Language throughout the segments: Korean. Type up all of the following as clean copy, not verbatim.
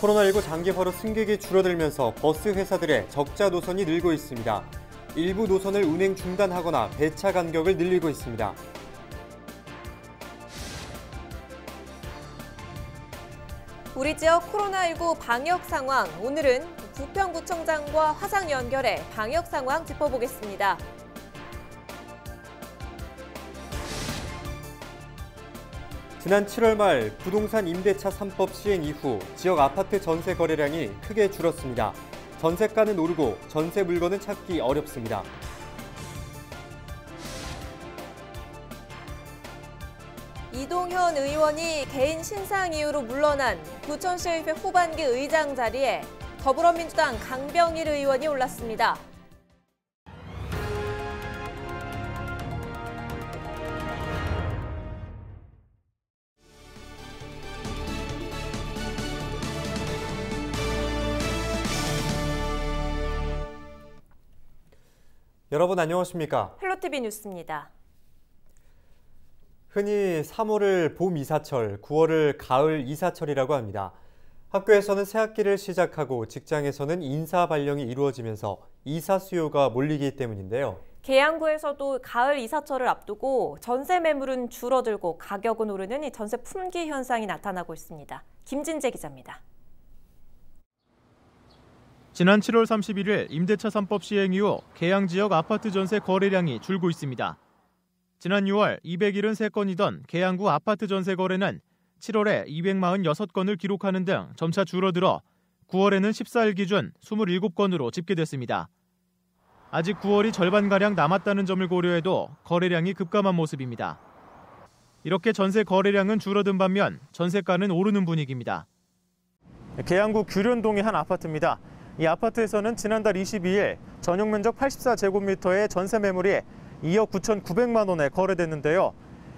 코로나19 장기화로 승객이 줄어들면서 버스 회사들의 적자 노선이 늘고 있습니다. 일부 노선을 운행 중단하거나 배차 간격을 늘리고 있습니다. 우리 지역 코로나19 방역 상황, 오늘은 부평구청장과 화상 연결해 방역 상황 짚어보겠습니다. 지난 7월 말 부동산 임대차 3법 시행 이후 지역 아파트 전세 거래량이 크게 줄었습니다. 전세가는 오르고 전세 물건은 찾기 어렵습니다. 이동현 의원이 개인 신상 이유로 물러난 부천시의회 후반기 의장 자리에 더불어민주당 강병일 의원이 올랐습니다. 여러분 안녕하십니까? 헬로티비 뉴스입니다. 흔히 3월을 봄 이사철, 9월을 가을 이사철이라고 합니다. 학교에서는 새학기를 시작하고 직장에서는 인사 발령이 이루어지면서 이사 수요가 몰리기 때문인데요. 계양구에서도 가을 이사철을 앞두고 전세 매물은 줄어들고 가격은 오르는 이 전세 품귀 현상이 나타나고 있습니다. 김진재 기자입니다. 지난 7월 31일 임대차 3법 시행 이후 계양 지역 아파트 전세 거래량이 줄고 있습니다. 지난 6월 273건이던 계양구 아파트 전세 거래는 7월에 246건을 기록하는 등 점차 줄어들어 9월에는 14일 기준 27건으로 집계됐습니다. 아직 9월이 절반가량 남았다는 점을 고려해도 거래량이 급감한 모습입니다. 이렇게 전세 거래량은 줄어든 반면 전세가는 오르는 분위기입니다. 계양구 규련동의 한 아파트입니다. 이 아파트에서는 지난달 22일 전용 면적 84제곱미터의 전세 매물이 2억 9,900만 원에 거래됐는데요.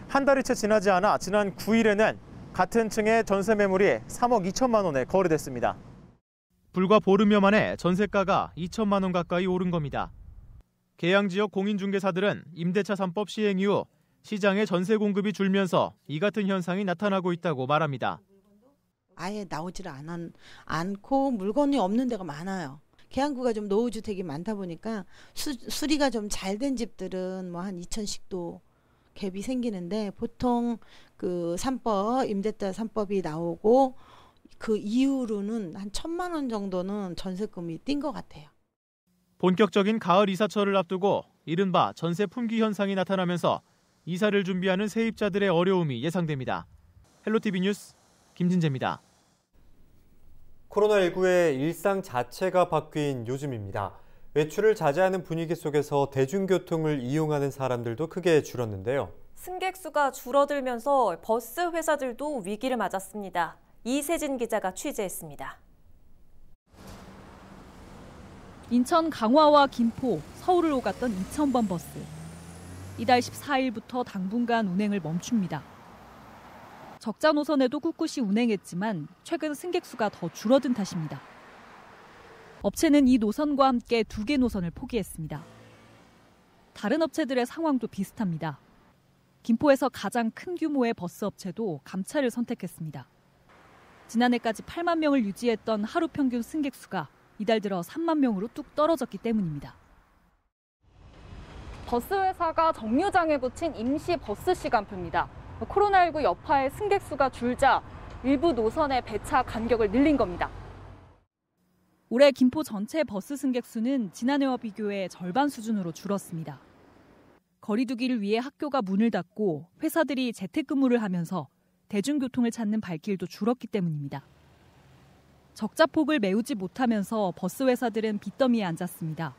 한 달이 채 지나지 않아 지난 9일에는 같은 층의 전세 매물이 3억 2천만 원에 거래됐습니다. 불과 보름여 만에 전세가가 2천만 원 가까이 오른 겁니다. 계양 지역 공인중개사들은 임대차 3법 시행 이후 시장에 전세 공급이 줄면서 이 같은 현상이 나타나고 있다고 말합니다. 아예 나오지를 않고 물건이 없는 데가 많아요. 계양구가 좀 노후주택이 많다 보니까 수리가 좀 잘 된 집들은 뭐 한 2천씩도 갭이 생기는데 보통 그 3법 임대차 3법이 나오고 그 이후로는 한 1,000만 원 정도는 전세금이 뛴 것 같아요. 본격적인 가을 이사철을 앞두고 이른바 전세 품귀 현상이 나타나면서 이사를 준비하는 세입자들의 어려움이 예상됩니다. 헬로티비 뉴스 김진재입니다. 코로나19의 일상 자체가 바뀐 요즘입니다. 외출을 자제하는 분위기 속에서 대중교통을 이용하는 사람들도 크게 줄었는데요. 승객 수가 줄어들면서 버스 회사들도 위기를 맞았습니다. 이세진 기자가 취재했습니다. 인천 강화와 김포, 서울을 오갔던 2000번 버스. 이달 14일부터 당분간 운행을 멈춥니다. 적자 노선에도 꿋꿋이 운행했지만 최근 승객 수가 더 줄어든 탓입니다. 업체는 이 노선과 함께 2개 노선을 포기했습니다. 다른 업체들의 상황도 비슷합니다. 김포에서 가장 큰 규모의 버스 업체도 감차를 선택했습니다. 지난해까지 8만 명을 유지했던 하루 평균 승객 수가 이달 들어 3만 명으로 뚝 떨어졌기 때문입니다. 버스 회사가 정류장에 붙인 임시 버스 시간표입니다. 코로나19 여파에 승객 수가 줄자 일부 노선의 배차 간격을 늘린 겁니다. 올해 김포 전체 버스 승객 수는 지난해와 비교해 절반 수준으로 줄었습니다. 거리 두기를 위해 학교가 문을 닫고 회사들이 재택근무를 하면서 대중교통을 찾는 발길도 줄었기 때문입니다. 적자폭을 메우지 못하면서 버스 회사들은 빚더미에 앉았습니다.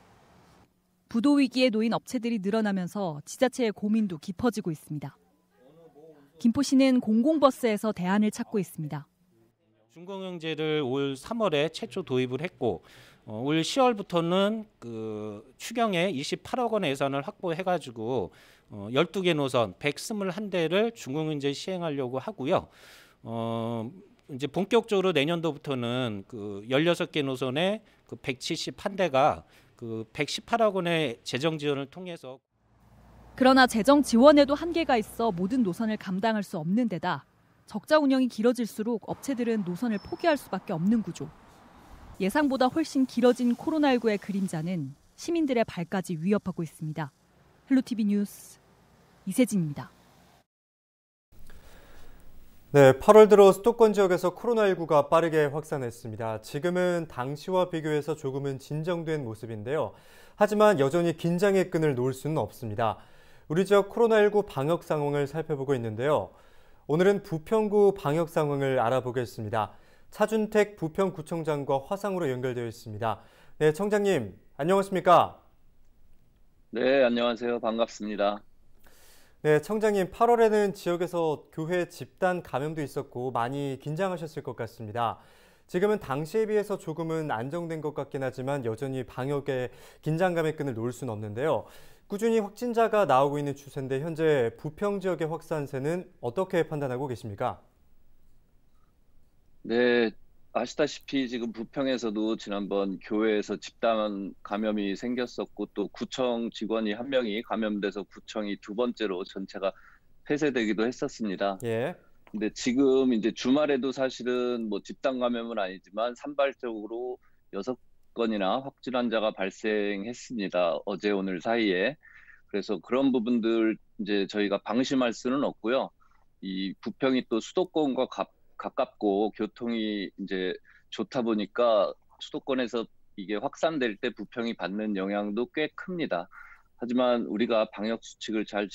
부도 위기에 놓인 업체들이 늘어나면서 지자체의 고민도 깊어지고 있습니다. 김포시는 공공버스에서 대안을 찾고 있습니다. 준공영제를 올 3월에 최초 도입을 했고 올 10월부터는 그 추경에 28억 원의 예산을 확보해가지고 12개 노선 121대를 준공영제 시행하려고 하고요. 이제 본격적으로 내년도부터는 그 16개 노선에 그 171대가 그 118억 원의 재정 지원을 통해서. 그러나 재정 지원에도 한계가 있어 모든 노선을 감당할 수 없는 데다 적자 운영이 길어질수록 업체들은 노선을 포기할 수밖에 없는 구조. 예상보다 훨씬 길어진 코로나19의 그림자는 시민들의 발까지 위협하고 있습니다. 헬로티비 뉴스 이세진입니다. 네, 8월 들어 수도권 지역에서 코로나19가 빠르게 확산했습니다. 지금은 당시와 비교해서 조금은 진정된 모습인데요. 하지만 여전히 긴장의 끈을 놓을 수는 없습니다. 우리 지역 코로나19 방역 상황을 살펴보고 있는데요. 오늘은 부평구 방역 상황을 알아보겠습니다. 차준택 부평구청장과 화상으로 연결되어 있습니다. 네, 청장님, 안녕하십니까? 네, 안녕하세요. 반갑습니다. 네, 청장님, 8월에는 지역에서 교회 집단 감염도 있었고 많이 긴장하셨을 것 같습니다. 지금은 당시에 비해서 조금은 안정된 것 같긴 하지만 여전히 방역에 긴장감의 끈을 놓을 수는 없는데요. 꾸준히 확진자가 나오고 있는 추세인데 현재 부평 지역의 확산세는 어떻게 판단하고 계십니까? 네, 아시다시피 지금 부평에서도 지난번 교회에서 집단 감염이 생겼었고 또 구청 직원이 한 명이 감염돼서 구청이 두 번째로 전체가 폐쇄되기도 했었습니다. 예. 근데 지금 이제 주말에도 사실은 뭐 집단 감염은 아니지만 산발적으로 6건이나 확진 환자가 발생했습니다. 어제 오늘 사이에. 그래서 그런 부분들 이제 저희가 방심할 수는 없고요. 이 부평이 또 수도권과 가깝고 교통이 이제 좋다 보니까 수도권에서 이게 확산될 때 부평이 받는 영향도 꽤 큽니다. 하지만 우리가 방역 수칙을 잘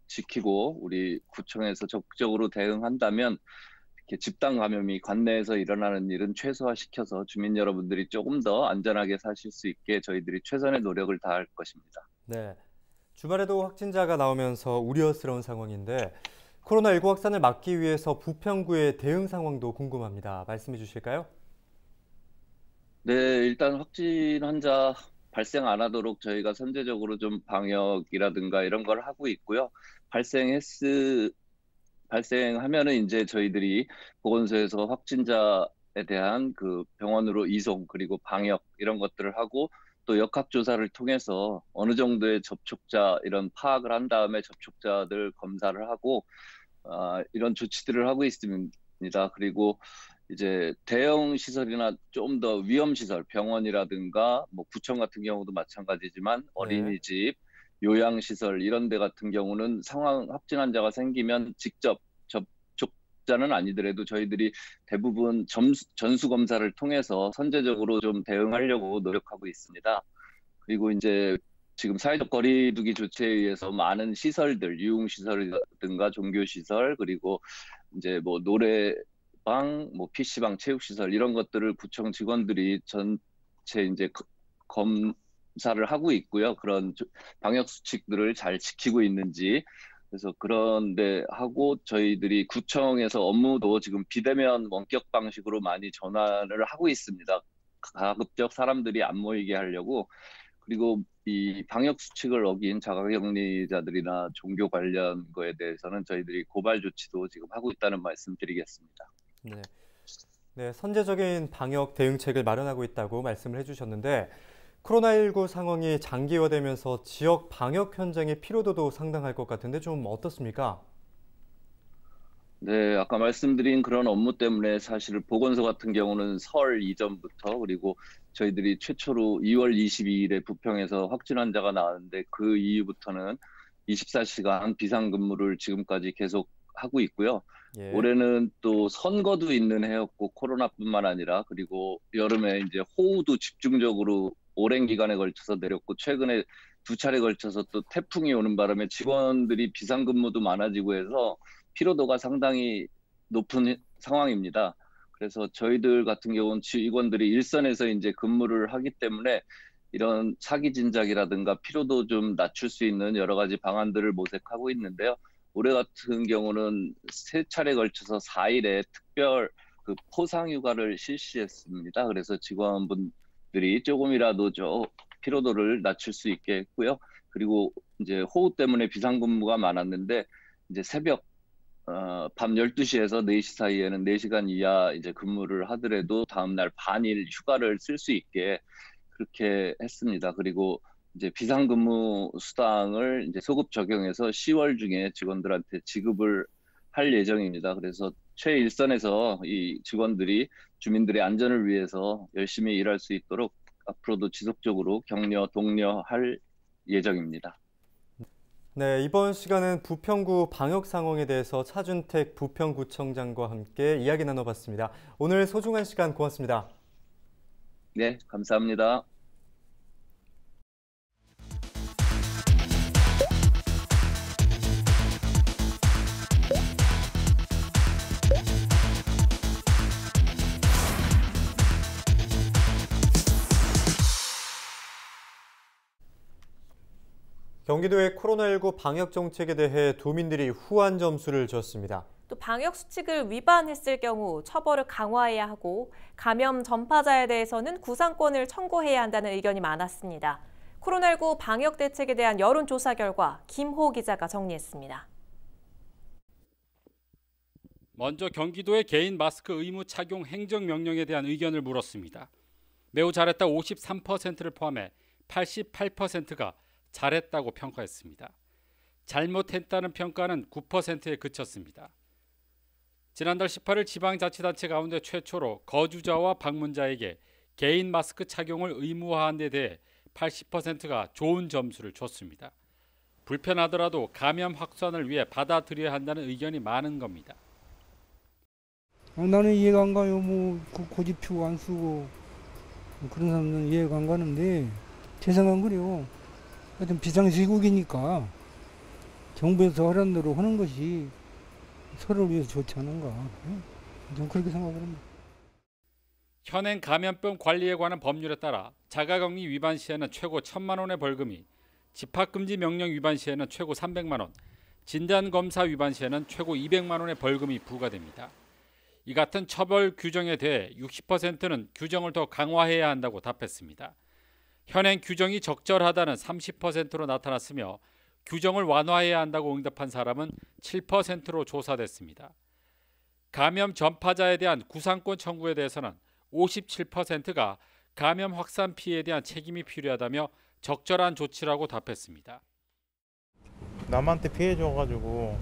지키고 우리 구청에서 적극적으로 대응한다면 이렇게 집단 감염이 관내에서 일어나는 일은 최소화시켜서 주민 여러분들이 조금 더 안전하게 사실 수 있게 저희들이 최선의 노력을 다할 것입니다. 네. 주말에도 확진자가 나오면서 우려스러운 상황인데 코로나19 확산을 막기 위해서 부평구의 대응 상황도 궁금합니다. 말씀해 주실까요? 네, 일단 확진 환자 발생 안 하도록 저희가 선제적으로 좀 방역이라든가 이런 걸 하고 있고요. 발생하면은 이제 저희들이 보건소에서 확진자에 대한 그 병원으로 이송 그리고 방역 이런 것들을 하고 또 역학조사를 통해서 어느 정도의 접촉자 이런 파악을 한 다음에 접촉자들 검사를 하고 이런 조치들을 하고 있습니다. 그리고 이제 대형 시설이나 좀 더 위험 시설, 병원이라든가 뭐 구청 같은 경우도 마찬가지지만 어린이집, 요양시설 이런 데 같은 경우는 상황 확진 환자가 생기면 직접 접촉자는 아니더라도 저희들이 대부분 전수 검사를 통해서 선제적으로 좀 대응하려고 노력하고 있습니다. 그리고 이제 지금 사회적 거리두기 조치에 의해서 많은 시설들, 유흥시설이라든가 종교시설, 그리고 이제 뭐 노래방, 뭐 PC방, 체육시설 이런 것들을 구청 직원들이 전체 이제 검사를 하고 있고요. 그런 방역 수칙들을 잘 지키고 있는지. 그래서 그런데 하고 저희들이 구청에서 업무도 지금 비대면 원격 방식으로 많이 전환을 하고 있습니다. 가급적 사람들이 안 모이게 하려고. 그리고 이 방역 수칙을 어긴 자가격리자들이나 종교 관련 거에 대해서는 저희들이 고발 조치도 지금 하고 있다는 말씀 드리겠습니다. 네. 네, 선제적인 방역 대응책을 마련하고 있다고 말씀을 해주셨는데 코로나19 상황이 장기화되면서 지역 방역 현장의 피로도도 상당할 것 같은데 좀 어떻습니까? 네, 아까 말씀드린 그런 업무 때문에 사실 보건소 같은 경우는 설 이전부터 그리고 저희들이 최초로 2월 22일에 부평에서 확진 환자가 나왔는데 그 이후부터는 24시간 비상근무를 지금까지 계속 하고 있고요. 예. 올해는 또 선거도 있는 해였고 코로나뿐만 아니라 그리고 여름에 이제 호우도 집중적으로 오랜 기간에 걸쳐서 내렸고 최근에 2차례 걸쳐서 또 태풍이 오는 바람에 직원들이 비상근무도 많아지고 해서 피로도가 상당히 높은 상황입니다. 그래서 저희들 같은 경우는 직원들이 일선에서 이제 근무를 하기 때문에 이런 사기 진작이라든가 피로도 좀 낮출 수 있는 여러 가지 방안들을 모색하고 있는데요. 올해 같은 경우는 3차례 걸쳐서 4일에 특별 그 포상휴가를 실시했습니다. 그래서 직원분들이 조금이라도 피로도를 낮출 수 있게 했고요. 그리고 이제 호우 때문에 비상근무가 많았는데 이제 새벽 밤 12시에서 4시 사이에는 4시간 이하 이제 근무를 하더라도 다음날 반일 휴가를 쓸 수 있게 그렇게 했습니다. 그리고 이제 비상근무 수당을 이제 소급 적용해서 10월 중에 직원들한테 지급을 할 예정입니다. 그래서 최일선에서 이 직원들이 주민들의 안전을 위해서 열심히 일할 수 있도록 앞으로도 지속적으로 격려, 독려할 예정입니다. 네, 이번 시간은 부평구 방역 상황에 대해서 차준택 부평구청장과 함께 이야기 나눠봤습니다. 오늘 소중한 시간 고맙습니다. 네, 감사합니다. 경기도의 코로나19 방역 정책에 대해 도민들이 후한 점수를 줬습니다. 또 방역 수칙을 위반했을 경우 처벌을 강화해야 하고 감염 전파자에 대해서는 구상권을 청구해야 한다는 의견이 많았습니다. 코로나19 방역 대책에 대한 여론조사 결과 김호 기자가 정리했습니다. 먼저 경기도의 개인 마스크 의무 착용 행정명령에 대한 의견을 물었습니다. 매우 잘했다 53%를 포함해 88%가 잘했다고 평가했습니다. 잘못했다는 평가는 9%에 그쳤습니다. 지난달 18일 지방자치단체 가운데 최초로 거주자와 방문자에게 개인 마스크 착용을 의무화한 데 대해 80%가 좋은 점수를 줬습니다. 불편하더라도 감염 확산을 위해 받아들여야 한다는 의견이 많은 겁니다. 나는 이해가 안 가요. 고집표 안 쓰고 그런 사람들은 이해가 안 가는데 제 생각은 그래요. 하여튼 비상시국이니까 정부에서 하라는 대로 하는 것이 서로를 위해서 좋지 않은가. 저는 그렇게 생각을 합니다. 현행 감염병 관리에 관한 법률에 따라 자가격리 위반 시에는 최고 1,000만 원의 벌금이, 집합금지 명령 위반 시에는 최고 300만 원, 진단검사 위반 시에는 최고 200만 원의 벌금이 부과됩니다. 이 같은 처벌 규정에 대해 60%는 규정을 더 강화해야 한다고 답했습니다. 현행 규정이 적절하다는 30%로 나타났으며 규정을 완화해야 한다고 응답한 사람은 7%로 조사됐습니다. 감염 전파자에 대한 구상권 청구에 대해서는 57%가 감염 확산 피해에 대한 책임이 필요하다며 적절한 조치라고 답했습니다. 남한테 피해 줘가지고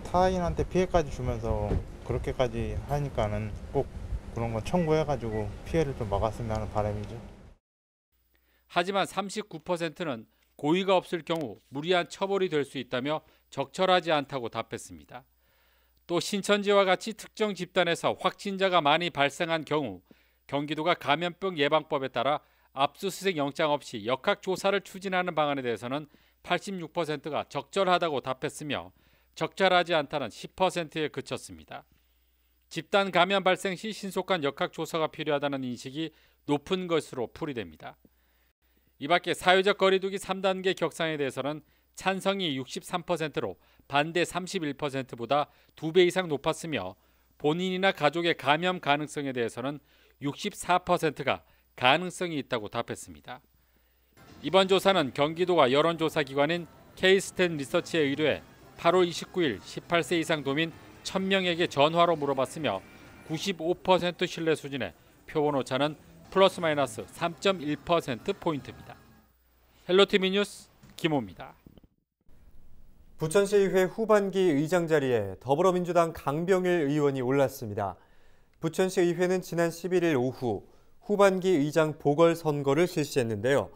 타인한테 피해까지 주면서 그렇게까지 하니까는 꼭 그런 건 청구해가지고 피해를 좀 막았으면 하는 바람이죠. 하지만 39%는 고의가 없을 경우 무리한 처벌이 될 수 있다며 적절하지 않다고 답했습니다. 또 신천지와 같이 특정 집단에서 확진자가 많이 발생한 경우 경기도가 감염병 예방법에 따라 압수수색 영장 없이 역학조사를 추진하는 방안에 대해서는 86%가 적절하다고 답했으며 적절하지 않다는 10%에 그쳤습니다. 집단 감염 발생 시 신속한 역학조사가 필요하다는 인식이 높은 것으로 풀이됩니다. 이 밖에 사회적 거리두기 3단계 격상에 대해서는 찬성이 63%로 반대 31%보다 2배 이상 높았으며 본인이나 가족의 감염 가능성에 대해서는 64%가 가능성이 있다고 답했습니다. 이번 조사는 경기도가 여론조사기관인 K-스탠 리서치에 의뢰해 8월 29일 18세 이상 도민 1000명에게 전화로 물어봤으며 95% 신뢰 수준의 표본 오차는 플러스 마이너스 3.1%포인트입니다. 헬로티비 뉴스 김호입니다. 부천시의회 후반기 의장 자리에 더불어민주당 강병일 의원이 올랐습니다. 부천시의회는 지난 11일 오후 후반기 의장 보궐선거를 실시했는데요.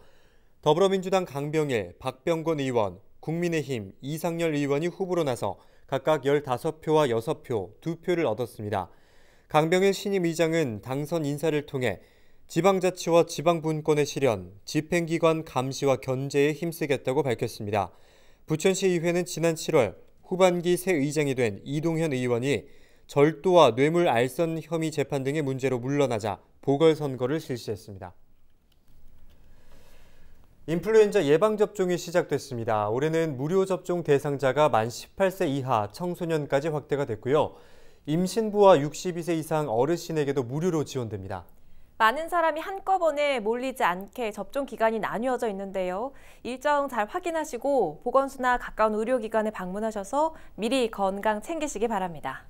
더불어민주당 강병일, 박병건 의원, 국민의힘 이상열 의원이 후보로 나서 각각 15표와 6표, 2표를 얻었습니다. 강병일 신임 의장은 당선 인사를 통해 지방자치와 지방분권의 실현, 집행기관 감시와 견제에 힘쓰겠다고 밝혔습니다. 부천시의회는 지난 7월 후반기 새 의장이 된 이동현 의원이 절도와 뇌물 알선 혐의 재판 등의 문제로 물러나자 보궐선거를 실시했습니다. 인플루엔자 예방접종이 시작됐습니다. 올해는 무료 접종 대상자가 만 18세 이하 청소년까지 확대가 됐고요. 임신부와 62세 이상 어르신에게도 무료로 지원됩니다. 많은 사람이 한꺼번에 몰리지 않게 접종 기간이 나뉘어져 있는데요. 일정 잘 확인하시고 보건소나 가까운 의료기관에 방문하셔서 미리 건강 챙기시기 바랍니다.